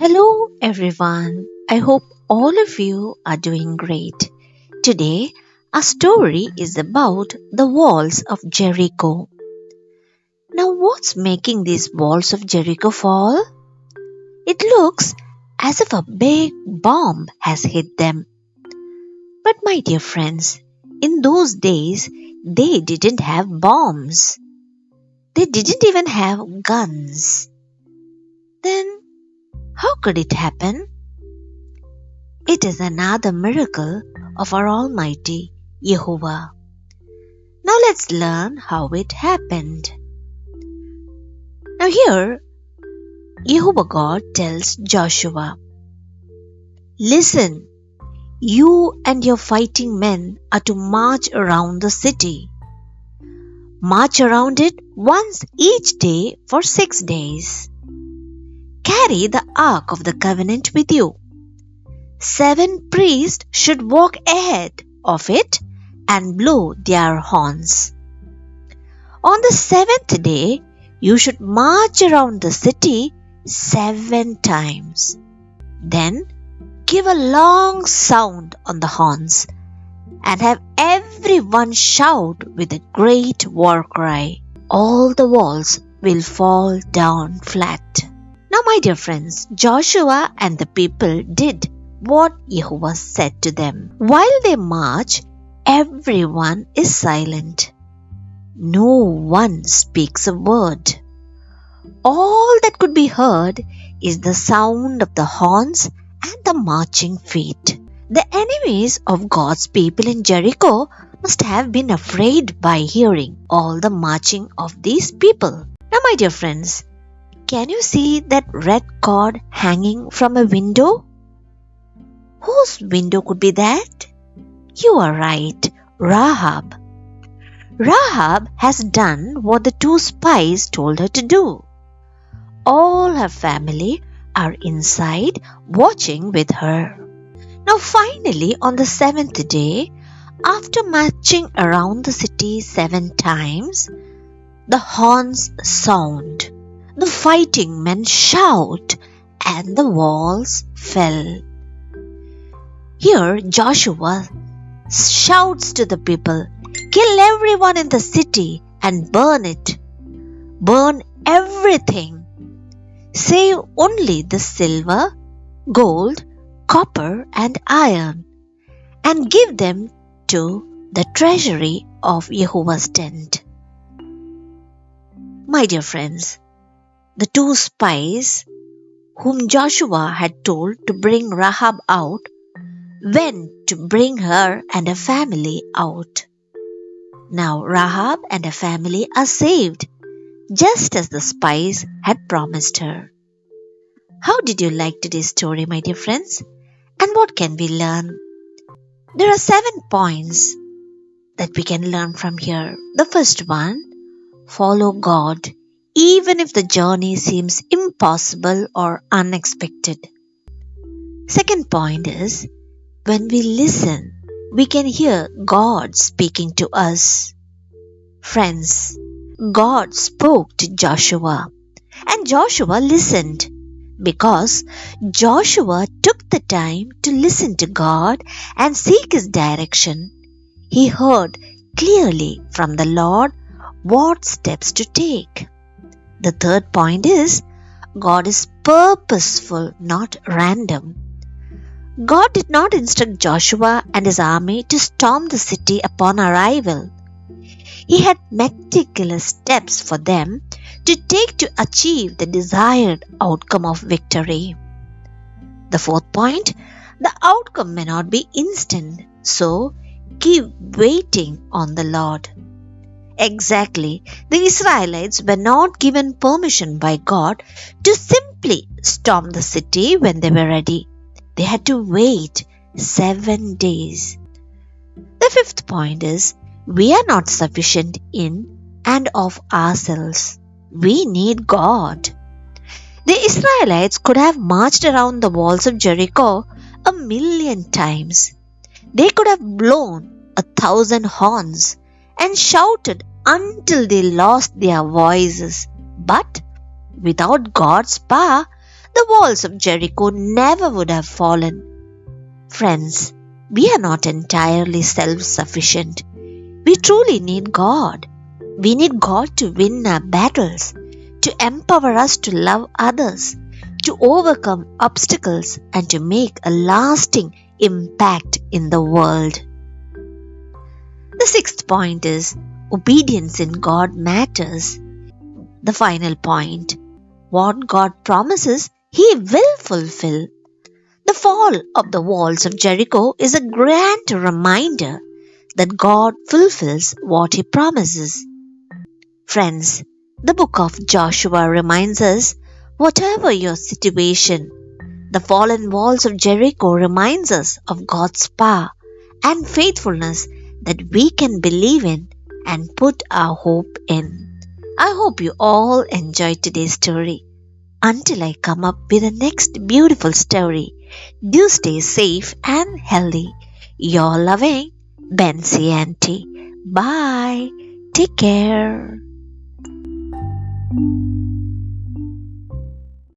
Hello everyone. I hope all of you are doing great. Today, our story is about the walls of Jericho. Now, what's making these walls of Jericho fall? It looks as if a big bomb has hit them. But, my dear friends, in those days, they didn't have bombs. They didn't even have guns. Then, how could it happen? It is another miracle of our Almighty Jehovah. Now let's learn how it happened. Now here, Jehovah God tells Joshua, "Listen, you and your fighting men are to march around the city. March around it once each day for 6 days. Carry the Ark of the Covenant with you. 7 priests should walk ahead of it and blow their horns. On the 7th day, you should march around the city 7 times. Then give a long sound on the horns and have everyone shout with a great war cry. All the walls will fall down flat." Now, my dear friends, Joshua and the people did what Jehovah said to them. While they march, everyone is silent. No one speaks a word. All that could be heard is the sound of the horns and the marching feet. The enemies of God's people in Jericho must have been afraid by hearing all the marching of these people. Now, my dear friends, can you see that red cord hanging from a window? Whose window could be that? You are right, Rahab. Rahab has done what the 2 spies told her to do. All her family are inside watching with her. Now finally, on the 7th day, after marching around the city 7 times, the horns sound. The fighting men shout and the walls fell. Here Joshua shouts to the people, "Kill everyone in the city and burn it. Burn everything. Save only the silver, gold, copper and iron, and give them to the treasury of Jehovah's tent." My dear friends, the 2 spies whom Joshua had told to bring Rahab out went to bring her and her family out. Now Rahab and her family are saved, just as the spies had promised her. How did you like today's story, my dear friends? And what can we learn? There are 7 points that we can learn from here. The first one, follow God, even if the journey seems impossible or unexpected. Second point is, when we listen, we can hear God speaking to us. Friends, God spoke to Joshua, and Joshua listened. Because Joshua took the time to listen to God and seek His direction, he heard clearly from the Lord what steps to take. The third point is, God is purposeful, not random. God did not instruct Joshua and his army to storm the city upon arrival. He had meticulous steps for them to take to achieve the desired outcome of victory. The fourth point, the outcome may not be instant, so keep waiting on the Lord. Exactly, the Israelites were not given permission by God to simply storm the city when they were ready. They had to wait 7 days. The fifth point is, we are not sufficient in and of ourselves. We need God. The Israelites could have marched around the walls of Jericho 1,000,000 times. They could have blown 1,000 horns and shouted until they lost their voices. But without God's power, the walls of Jericho never would have fallen. Friends, we are not entirely self sufficient. We truly need God. We need God to win our battles, to empower us to love others, to overcome obstacles, and to make a lasting impact in the world. The sixth point is obedience in God matters. The final point, what God promises, He will fulfill. The fall of the walls of Jericho is a grand reminder that God fulfills what He promises. Friends, the book of Joshua reminds us, whatever your situation, the fallen walls of Jericho reminds us of God's power and faithfulness that we can believe in and put our hope in. I hope you all enjoyed today's story. Until I come up with the next beautiful story, do stay safe and healthy. Your loving Bensi Auntie. Bye. Take care.